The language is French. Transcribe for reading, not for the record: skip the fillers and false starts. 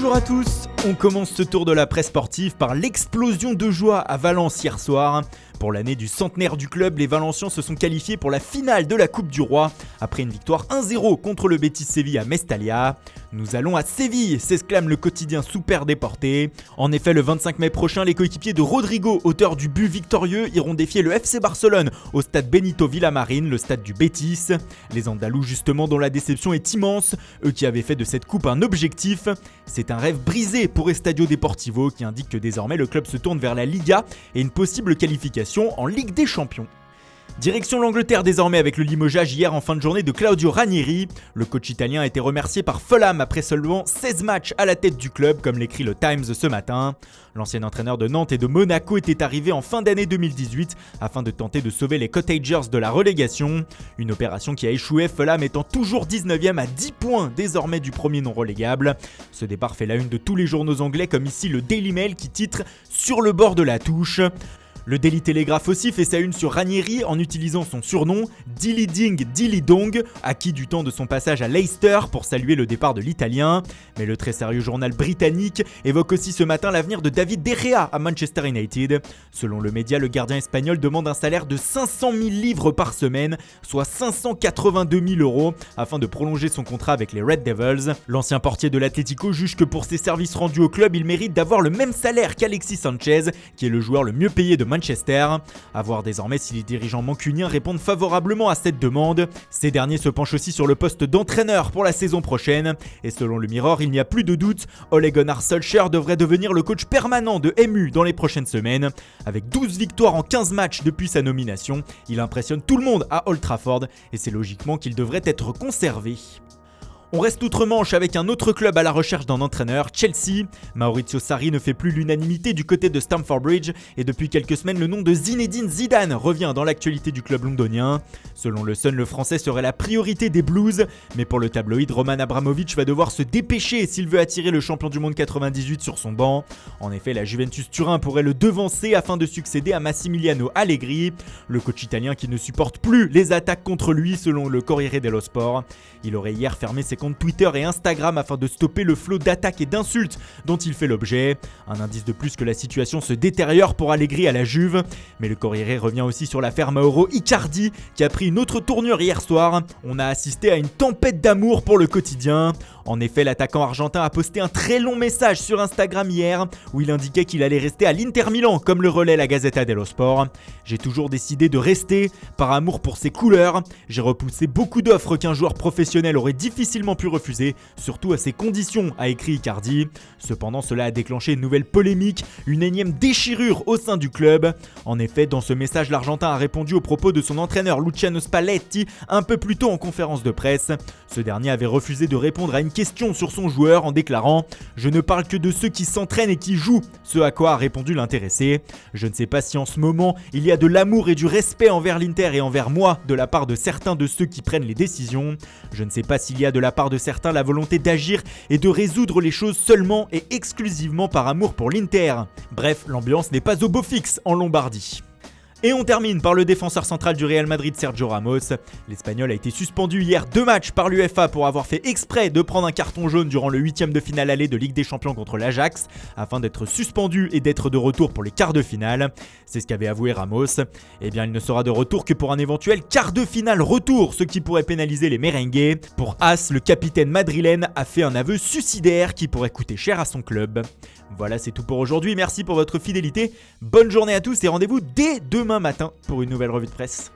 Bonjour à tous, on commence ce tour de la presse sportive par l'explosion de joie à Valence hier soir. Pour l'année du centenaire du club, les Valencians se sont qualifiés pour la finale de la Coupe du Roi après une victoire 1-0 contre le Betis Séville à Mestalla. Nous allons à Séville, s'exclame le quotidien Super Déporté. En effet, le 25 mai prochain, les coéquipiers de Rodrigo, auteur du but victorieux, iront défier le FC Barcelone au stade Benito Villamarín, le stade du Betis. Les Andalous justement dont la déception est immense, eux qui avaient fait de cette coupe un objectif. C'est un rêve brisé pour Estadio Deportivo qui indique que désormais le club se tourne vers la Liga et une possible qualification en Ligue des Champions. Direction l'Angleterre désormais avec le limogeage hier en fin de journée de Claudio Ranieri. Le coach italien a été remercié par Fulham après seulement 16 matchs à la tête du club, comme l'écrit le Times ce matin. L'ancien entraîneur de Nantes et de Monaco était arrivé en fin d'année 2018 afin de tenter de sauver les Cottagers de la relégation. Une opération qui a échoué, Fulham étant toujours 19e à 10 points désormais du premier non relégable. Ce départ fait la une de tous les journaux anglais comme ici le Daily Mail qui titre « Sur le bord de la touche ». Le Daily Telegraph aussi fait sa une sur Ranieri en utilisant son surnom Dilly Ding Dilly Dong, acquis du temps de son passage à Leicester pour saluer le départ de l'Italien. Mais le très sérieux journal britannique évoque aussi ce matin l'avenir de David De Gea à Manchester United. Selon le média, le gardien espagnol demande un salaire de 500 000 livres par semaine, soit 582 000 euros, afin de prolonger son contrat avec les Red Devils. L'ancien portier de l'Atlético juge que pour ses services rendus au club, il mérite d'avoir le même salaire qu'Alexis Sanchez, qui est le joueur le mieux payé de Manchester. À voir désormais si les dirigeants mancuniens répondent favorablement à cette demande. Ces derniers se penchent aussi sur le poste d'entraîneur pour la saison prochaine. Et selon le Mirror, il n'y a plus de doute, Ole Gunnar Solskjaer devrait devenir le coach permanent de MU dans les prochaines semaines. Avec 12 victoires en 15 matchs depuis sa nomination, il impressionne tout le monde à Old Trafford et c'est logiquement qu'il devrait être conservé. On reste outre-Manche avec un autre club à la recherche d'un entraîneur, Chelsea. Maurizio Sarri ne fait plus l'unanimité du côté de Stamford Bridge et depuis quelques semaines, le nom de Zinedine Zidane revient dans l'actualité du club londonien. Selon le Sun, le français serait la priorité des Blues, mais pour le tabloïd, Roman Abramovich va devoir se dépêcher s'il veut attirer le champion du monde 98 sur son banc. En effet, la Juventus Turin pourrait le devancer afin de succéder à Massimiliano Allegri, le coach italien qui ne supporte plus les attaques contre lui selon le Corriere dello Sport. Il aurait hier fermé ses comptes Twitter et Instagram afin de stopper le flot d'attaques et d'insultes dont il fait l'objet. Un indice de plus que la situation se détériore pour Allegri à la Juve. Mais le Corriere revient aussi sur l'affaire Mauro Icardi qui a pris une autre tournure hier soir. On a assisté à une tempête d'amour pour le quotidien. En effet, l'attaquant argentin a posté un très long message sur Instagram hier où il indiquait qu'il allait rester à l'Inter Milan comme le relaie la Gazzetta dello Sport. J'ai toujours décidé de rester par amour pour ses couleurs. J'ai repoussé beaucoup d'offres qu'un joueur professionnel aurait difficilement pu refuser, surtout à ces conditions, a écrit Icardi. Cependant, cela a déclenché une nouvelle polémique, une énième déchirure au sein du club. En effet, dans ce message, l'Argentin a répondu aux propos de son entraîneur Luciano Spalletti un peu plus tôt en conférence de presse. Ce dernier avait refusé de répondre à une question sur son joueur en déclarant « Je ne parle que de ceux qui s'entraînent et qui jouent », ce à quoi a répondu l'intéressé. Je ne sais pas si en ce moment, il y a de l'amour et du respect envers l'Inter et envers moi de la part de certains de ceux qui prennent les décisions. Je ne sais pas s'il y a de la part de certains la volonté d'agir et de résoudre les choses seulement et exclusivement par amour pour l'Inter. Bref, l'ambiance n'est pas au beau fixe en Lombardie. Et on termine par le défenseur central du Real Madrid, Sergio Ramos. L'Espagnol a été suspendu hier 2 matchs par l'UEFA pour avoir fait exprès de prendre un carton jaune durant le 8e de finale aller de Ligue des Champions contre l'Ajax, afin d'être suspendu et d'être de retour pour les quarts de finale. C'est ce qu'avait avoué Ramos. Eh bien, il ne sera de retour que pour un éventuel quart de finale retour, ce qui pourrait pénaliser les merengues. Pour As, le capitaine madrilène a fait un aveu suicidaire qui pourrait coûter cher à son club. Voilà, c'est tout pour aujourd'hui. Merci pour votre fidélité. Bonne journée à tous et rendez-vous dès demain matin pour une nouvelle revue de presse.